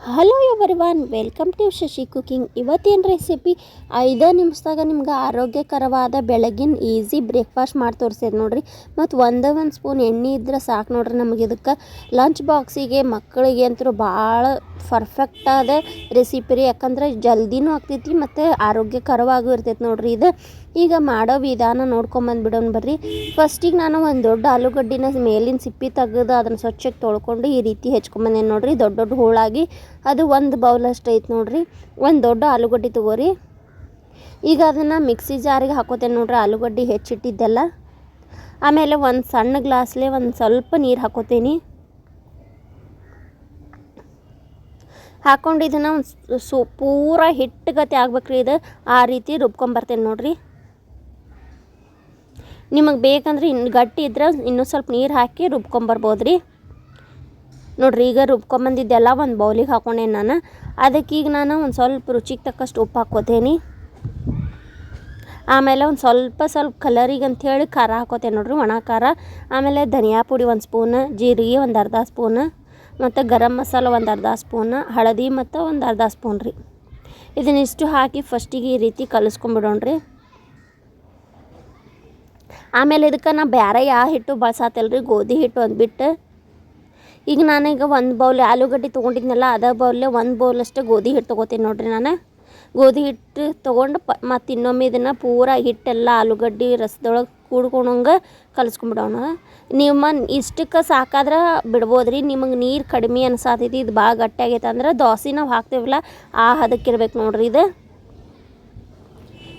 Hello everyone, welcome to Shashi cooking. ಇವತ್ತೇನು recipe 5 ನಿಮಿಷದಾಗ ನಿಮ್ಗೆ ಆರೋಗ್ಯಕರವಾದ ಬೆಳಗಿನ ಈಸಿ ಬ್ರೇಕ್ಫಾಸ್ಟ್ ಮಾಡಿ ತೋರಿಸಿದ್ ನೋಡ್ರಿ. ಮತ್ತು ಒಂದು ಸ್ಪೂನ್ ಎಣ್ಣೆ ಇದ್ರೆ ಸಾಕು ನೋಡ್ರಿ ನಮಗೆ. ಇದಕ್ಕೆ ಲಂಚ್ ಬಾಕ್ಸಿಗೆ ಮಕ್ಕಳಿಗೆ ಅಂತೂ ಭಾಳ ಪರ್ಫೆಕ್ಟಾದ ರೆಸಿಪಿ ರೀ. ಯಾಕಂದ್ರೆ ಜಲ್ದಿನೂ ಆಗ್ತೈತಿ ಮತ್ತು ಆರೋಗ್ಯಕರವಾಗೂ ಇರ್ತೈತಿ ನೋಡ್ರಿ ಇದು. ಈಗ ಮಾಡೋ ವಿಧಾನ ನೋಡ್ಕೊಂಬಂದ್ಬಿಡೋಣ ಬರ್ರಿ. ಫಸ್ಟಿಗೆ ನಾನು ಒಂದು ದೊಡ್ಡ ಆಲೂಗಡ್ಡಿನ ಮೇಲಿನ ಸಿಪ್ಪಿ ತೆಗೆದು ಅದನ್ನು ಸ್ವಚ್ಛಕ್ಕೆ ತೊಳ್ಕೊಂಡು ಈ ರೀತಿ ಹೆಚ್ಕೊಂಬಂದೇನು ನೋಡ್ರಿ, ದೊಡ್ಡ ದೊಡ್ಡ ಹೋಳಾಗಿ. ಅದು ಒಂದು ಬೌಲ್ ಅಷ್ಟು ಐತೆ ನೋಡ್ರಿ. ಒಂದು ದೊಡ್ಡ ಆಲೂಗಡ್ಡೆ ತೊಗೋರಿ. ಈಗ ಅದನ್ನು ಮಿಕ್ಸಿ ಜಾರಿಗೆ ಹಾಕೋತೇನೆ ನೋಡ್ರಿ, ಆಲೂಗಡ್ಡೆ ಹೆಚ್ಚಿಟ್ಟಿದ್ದೆಲ್ಲ. ಆಮೇಲೆ ಒಂದು ಸಣ್ಣ ಗ್ಲಾಸ್ಲೆ ಒಂದು ಸ್ವಲ್ಪ ನೀರು ಹಾಕೋತೀನಿ. ಹಾಕ್ಕೊಂಡು ಇದನ್ನು ಪೂರ ಹಿಟ್ಟುಗತೆ ಆಗ್ಬೇಕ್ರಿ ಇದು. ಆ ರೀತಿ ರುಬ್ಕೊಂಬರ್ತೇನೆ ನೋಡ್ರಿ. ನಿಮಗೆ ಬೇಕಂದ್ರೆ ಇನ್ನು ಗಟ್ಟಿ ಇದ್ರೆ ಇನ್ನೂ ಸ್ವಲ್ಪ ನೀರು ಹಾಕಿ ರುಬ್ಕೊಂಬರ್ಬೋದ್ರಿ ನೋಡ್ರಿ. ಈಗ ರುಬ್ಕೊಂಬಂದಿದ್ದೆಲ್ಲ ಒಂದು ಬೌಲಿಗೆ ಹಾಕೊಂಡೇನು ನಾನು. ಅದಕ್ಕೀಗ ನಾನು ಒಂದು ಸ್ವಲ್ಪ ರುಚಿಗೆ ತಕ್ಕಷ್ಟು ಉಪ್ಪು ಹಾಕ್ಕೋತೇನೆ. ಆಮೇಲೆ ಒಂದು ಸ್ವಲ್ಪ ಕಲರಿಗೆ ಅಂಥೇಳಿ ಖಾರ ಹಾಕೋತೇನೆ ನೋಡ್ರಿ, ಒಣ ಖಾರ. ಆಮೇಲೆ ಧನಿಯಾ ಪುಡಿ 1 ಸ್ಪೂನ್, ಜೀರಿಗೆ ಒಂದು ಅರ್ಧ ಸ್ಪೂನ್, ಮತ್ತು ಗರಂ ಮಸಾಲ ಒಂದು ಅರ್ಧ ಸ್ಪೂನ್, ಹಳದಿ ಮತ್ತು ಒಂದು ಅರ್ಧ ಸ್ಪೂನ್ ರೀ. ಇದನ್ನಿಷ್ಟು ಹಾಕಿ ಫಸ್ಟಿಗೆ ಈ ರೀತಿ ಕಲಿಸ್ಕೊಂಬಿಡೋಣ್ರಿ. ಆಮೇಲೆ ಇದಕ್ಕೆ ನಾ ಬೇರೆ ಯಾವ ಹಿಟ್ಟು ಬಳಸಾತಲ್ರಿ, ಗೋಧಿ ಹಿಟ್ಟು ಒಂದು ಬಿಟ್ಟು. ಈಗ ನಾನೀಗ ಒಂದು ಬೌಲ್ ಆಲೂಗಡ್ಡೆ ತೊಗೊಂಡಿದ್ನಲ್ಲ, ಅದೇ ಬೌಲ್ಲೆ 1 ಬೌಲಷ್ಟು ಗೋಧಿ ಹಿಟ್ಟು ತೊಗೋತೀನಿ ನೋಡ್ರಿ. ನಾನು ಗೋಧಿ ಹಿಟ್ಟು ತೊಗೊಂಡು ಮತ್ತು ಇನ್ನೊಮ್ಮೆ ಇದನ್ನು ಪೂರ ಹಿಟ್ಟೆಲ್ಲ ಆಲೂಗಡ್ಡೆ ರಸದೊಳಗೆ ಕೂಡ್ಕೊಂಡಂಗೆ ಕಲಿಸ್ಕೊಂಬಿಡೋಣ. ನಿಮ್ಮ ಇಷ್ಟಕ್ಕೆ ಸಾಕಾದ್ರೆ ಬಿಡ್ಬೋದ್ರಿ. ನಿಮಗೆ ನೀರು ಕಡಿಮೆ ಅನ್ಸಾತೈತಿ, ಇದು ಭಾಳ ಗಟ್ಟಿ ಆಗೈತೆ ಅಂದ್ರೆ ದೋಸೆ ನಾವು ಹಾಕ್ತೇವಲ್ಲ ಆ ಹದಕ್ಕಿರ್ಬೇಕು ನೋಡ್ರಿ ಇದು.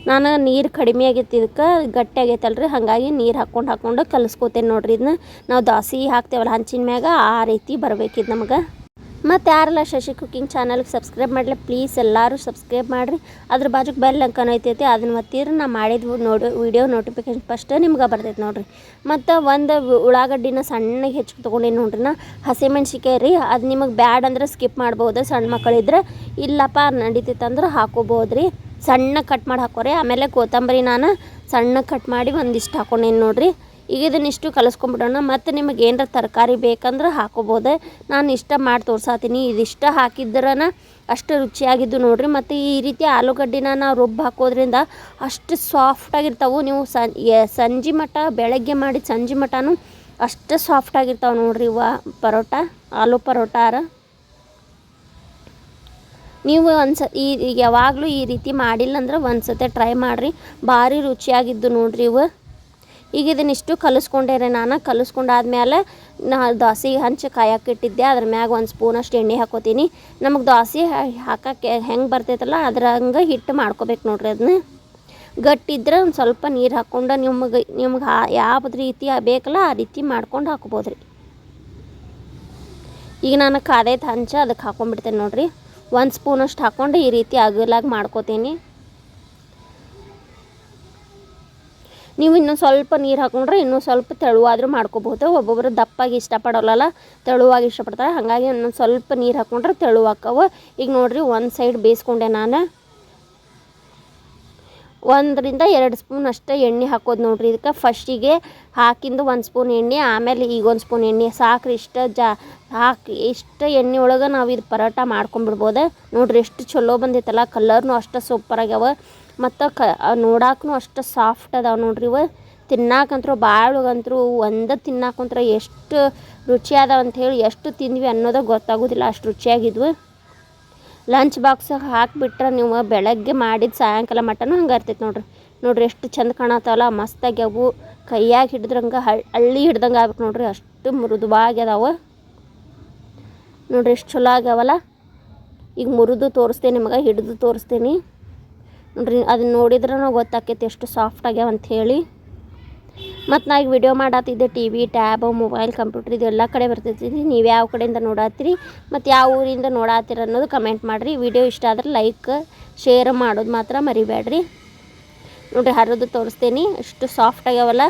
ನಾನು ನೀರು ಕಡಿಮೆ ಆಗೈತಿ, ಇದಕ್ಕೆ ಗಟ್ಟಿ ಆಗೈತಲ್ರಿ, ಹಾಗಾಗಿ ನೀರು ಹಾಕ್ಕೊಂಡು ಕಲಿಸ್ಕೋತೇನೆ ನೋಡ್ರಿ. ಇದನ್ನ ನಾವು ದೋಸೆ ಹಾಕ್ತೇವಲ್ಲ ಹಂಚಿನ ಮ್ಯಾಗ ಆ ರೀತಿ ಬರ್ಬೇಕಿದ್ದು ನಮಗೆ. ಮತ್ತು ಯಾರೆಲ್ಲ ಶಶಿ ಕುಕಿಂಗ್ ಚಾನಲ್ಗೆ ಸಬ್ಸ್ಕ್ರೈಬ್ ಮಾಡಲಿ ಪ್ಲೀಸ್ ಎಲ್ಲರೂ ಸಬ್ಸ್ಕ್ರೈಬ್ ಮಾಡಿರಿ. ಅದ್ರ ಬಾಜುಗೆ ಬೆಲ್ ಅಂಕನ ಐತೈತಿ, ಅದನ್ನು ಒತ್ತಿದ್ರೆ ನಾ ಮಾಡಿದ ವಿಡಿಯೋ ನೋಟಿಫಿಕೇಶನ್ ಫಸ್ಟ್ ನಿಮ್ಗೆ ಬರ್ತೈತೆ ನೋಡ್ರಿ. ಮತ್ತು ಒಂದು ಉಳ್ಳಾಗಡ್ಡಿನ ಸಣ್ಣಗೆ ಹೆಚ್ಚು ತೊಗೊಂಡೇನು ನೋಡ್ರಿ. ನಾ ಹಸಿಮೆಣ್ಸಿಕಾಯಿ ರೀ, ಅದು ನಿಮಗೆ ಬ್ಯಾಡ್ ಅಂದ್ರೆ ಸ್ಕಿಪ್ ಮಾಡ್ಬೋದು. ಸಣ್ಣ ಮಕ್ಕಳಿದ್ರೆ ಇಲ್ಲಪ್ಪ ನಡೀತೈತೆ ಅಂದ್ರೆ ಹಾಕೋಬೋದ್ರಿ. ಸಣ್ಣ ಕಟ್ ಮಾಡಿ ಹಾಕೋರಿ. ಆಮೇಲೆ ಕೊತ್ತಂಬರಿ ನಾನು ಸಣ್ಣ ಕಟ್ ಮಾಡಿ ಒಂದಿಷ್ಟು ಹಾಕೊಂಡೇನು ನೋಡ್ರಿ. ಈಗ ಇದನ್ನಿಷ್ಟು ಕಲಿಸ್ಕೊಂಬಿಡೋಣ. ಮತ್ತು ನಿಮಗೆ ಏನಾರ ತರಕಾರಿ ಬೇಕಂದ್ರೆ ಹಾಕೋಬೋದು. ನಾನು ಇಷ್ಟ ಮಾಡಿ ತೋರ್ಸಾತೀನಿ. ಇದಿಷ್ಟ ಹಾಕಿದ್ರನ ಅಷ್ಟು ರುಚಿಯಾಗಿದ್ದು ನೋಡ್ರಿ. ಮತ್ತು ಈ ರೀತಿ ಆಲೂಗಡ್ಡಿನ ನಾವು ರುಬ್ಬಿ ಹಾಕೋದ್ರಿಂದ ಅಷ್ಟು ಸಾಫ್ಟಾಗಿರ್ತಾವೆ. ನೀವು ಸಂಜೆ ಮಟ್ಟ ಬೆಳಗ್ಗೆ ಮಾಡಿ ಸಂಜೆ ಮಟನೂ ಅಷ್ಟು ಸಾಫ್ಟಾಗಿರ್ತಾವೆ ನೋಡ್ರಿ ಇವ ಪರೋಟ, ಆಲೂ ಪರೋಟಾರ. ನೀವು ಈ ಯಾವಾಗಲೂ ಈ ರೀತಿ ಮಾಡಿಲ್ಲ ಅಂದ್ರೆ ಒಂದು ಸತಿ ಟ್ರೈ ಮಾಡಿರಿ, ಭಾರಿ ರುಚಿಯಾಗಿದ್ದು ನೋಡ್ರಿ ಇವು. ಈಗ ಇದನ್ನಿಷ್ಟು ಕಲಿಸ್ಕೊಂಡೇರೆ ನಾನು. ಕಲಿಸ್ಕೊಂಡಾದ್ಮೇಲೆ ನಾ ದೋಸೆಗೆ ಹಂಚಿ ಕಾಯಕ್ಕೆ ಇಟ್ಟಿದ್ದೆ. ಅದ್ರ ಮ್ಯಾಗ 1 ಸ್ಪೂನಷ್ಟು ಎಣ್ಣೆ ಹಾಕೋತೀನಿ. ನಮಗೆ ದೋಸೆ ಹಾಕಕ್ಕೆ ಹೆಂಗೆ ಬರ್ತೈತಲ್ಲ ಅದ್ರಂಗೆ ಹಿಟ್ಟು ಮಾಡ್ಕೋಬೇಕು ನೋಡ್ರಿ. ಅದನ್ನ ಗಟ್ಟಿದ್ರೆ ಒಂದು ಸ್ವಲ್ಪ ನೀರು ಹಾಕ್ಕೊಂಡು ನಿಮ್ಗೆ ಯಾವ ರೀತಿ ಬೇಕಲ್ಲ ಆ ರೀತಿ ಮಾಡ್ಕೊಂಡು ಹಾಕೋಬೋದ್ರಿ. ಈಗ ನಾನು ಕಾದೈತೆ ಹಂಚ ಅದಕ್ಕೆ ಹಾಕೊಂಡ್ಬಿಡ್ತೇನೆ ನೋಡ್ರಿ. 1 ಸ್ಪೂನಷ್ಟು ಹಾಕ್ಕೊಂಡು ಈ ರೀತಿ ಅಗಲಾಗಿ ಮಾಡ್ಕೋತೀನಿ. ನೀವು ಇನ್ನೂ ಸ್ವಲ್ಪ ನೀರು ಹಾಕೊಂಡ್ರೆ ಇನ್ನೂ ಸ್ವಲ್ಪ ತೆಳುವಾದರೂ ಮಾಡ್ಕೋಬೋದು. ಒಬ್ಬೊಬ್ಬರು ದಪ್ಪಾಗಿ ಇಷ್ಟಪಡೋಲ್ಲ, ತೆಳುವಾಗಿ ಇಷ್ಟಪಡ್ತಾರೆ. ಹಾಗಾಗಿ ಇನ್ನೊಂದು ಸ್ವಲ್ಪ ನೀರು ಹಾಕ್ಕೊಂಡ್ರೆ ತೆಳುವಾಕ್ಕವು. ಈಗ ನೋಡ್ರಿ ಒಂದು ಸೈಡ್ ಬೇಯಿಸ್ಕೊಂಡೆ ನಾನು. 1 ರಿಂದ 2 ಸ್ಪೂನ್ ಅಷ್ಟೇ ಎಣ್ಣೆ ಹಾಕೋದು ನೋಡ್ರಿ. ಇದಕ್ಕೆ ಫಸ್ಟಿಗೆ ಹಾಕಿಂದು 1 ಸ್ಪೂನ್ ಎಣ್ಣೆ, ಆಮೇಲೆ ಈಗ 1 ಸ್ಪೂನ್ ಎಣ್ಣೆ ಸಾಕ್ರಿ. ಇಷ್ಟು ಎಣ್ಣೆ ಒಳಗೆ ನಾವು ಇದು ಪರೋಟ ಮಾಡ್ಕೊಂಬಿಡ್ಬೋದು ನೋಡ್ರಿ. ಎಷ್ಟು ಚಲೋ ಬಂದೈತಲ್ಲ, ಕಲರ್ನು ಅಷ್ಟು ಸೂಪರಾಗ್ಯಾವ ಮತ್ತು ನೋಡಾಕೂ ಅಷ್ಟು ಸಾಫ್ಟ್ ಅದಾವೆ ನೋಡ್ರಿ ಇವು. ತಿನ್ನಾಕಂತೂ ಭಾಳಗಂತೂ ತಿನ್ನಾಕಂತ್ರ ಎಷ್ಟು ರುಚಿ ಅದಾವ ಅಂಥೇಳಿ ಎಷ್ಟು ತಿಂದ್ವಿ ಅನ್ನೋದು ಗೊತ್ತಾಗೋದಿಲ್ಲ, ಅಷ್ಟು ರುಚಿಯಾಗಿದ್ವು. ಲಂಚ್ ಬಾಕ್ಸಿಗೆ ಹಾಕಿಬಿಟ್ರೆ ನೀವು ಬೆಳಗ್ಗೆ ಮಾಡಿದ ಸಾಯಂಕಾಲ ಮಟನೂ ಹಂಗೆ ಇರ್ತೈತೆ ನೋಡ್ರಿ. ಎಷ್ಟು ಚಂದ ಕಾಣತ್ತವಲ್ಲ, ಮಸ್ತಾಗ್ಯಾವು. ಕೈಯಾಗಿ ಹಿಡಿದ್ರಂಗೆ ಹಳ್ಳಿ ಹಿಡ್ದಂಗೆ ಆಗ್ಬೇಕು ನೋಡ್ರಿ, ಅಷ್ಟು ಮೃದುವಾಗ್ಯದಾವ ನೋಡ್ರಿ. ಎಷ್ಟು ಚಲೋ ಆಗ್ಯಾವಲ್ಲ. ಈಗ ಮುರಿದು ತೋರಿಸ್ತೇನೆ ನಿಮಗೆ, ಹಿಡಿದು ತೋರಿಸ್ತೀನಿ ನೋಡ್ರಿ. ಅದನ್ನ ನೋಡಿದ್ರೆ ಗೊತ್ತಾಕೈತಿ ಎಷ್ಟು ಸಾಫ್ಟ್ ಆಗ್ಯಾವ ಅಂಥೇಳಿ. ಮತ್ತು ನಾ ಈಗ ವಿಡಿಯೋ ಮಾಡತ್ತಿದ್ದೆ TV, ಟ್ಯಾಬ್, ಮೊಬೈಲ್, ಕಂಪ್ಯೂಟರ್ ಇದೆಲ್ಲ ಕಡೆ ಬರ್ತೈತಿ. ನೀವು ಯಾವ ಕಡೆಯಿಂದ ನೋಡತ್ತೀರಿ ಮತ್ತು ಯಾವ ಊರಿಂದ ನೋಡತ್ತೀರಿ ಅನ್ನೋದು ಕಮೆಂಟ್ ಮಾಡಿರಿ. ವಿಡಿಯೋ ಇಷ್ಟ ಆದ್ರೆ ಲೈಕ್ ಶೇರ್ ಮಾಡೋದು ಮಾತ್ರ ಮರಿಬೇಡ್ರಿ ನೋಡ್ರಿ. ಹರಿದು ತೋರಿಸ್ತೇನೆ ಎಷ್ಟು ಸಾಫ್ಟ್ ಆಗ್ಯಾವಲ್ಲ.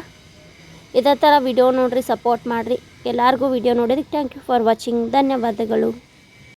ಇದೇ ಥರ ವಿಡಿಯೋ ನೋಡ್ರಿ, ಸಪೋರ್ಟ್ ಮಾಡಿರಿ. ಎಲ್ಲರಿಗೂ ವಿಡಿಯೋ ನೋಡೋದಕ್ಕೆ ಥ್ಯಾಂಕ್ ಯು ಫಾರ್ ವಾಚಿಂಗ್. ಧನ್ಯವಾದಗಳು.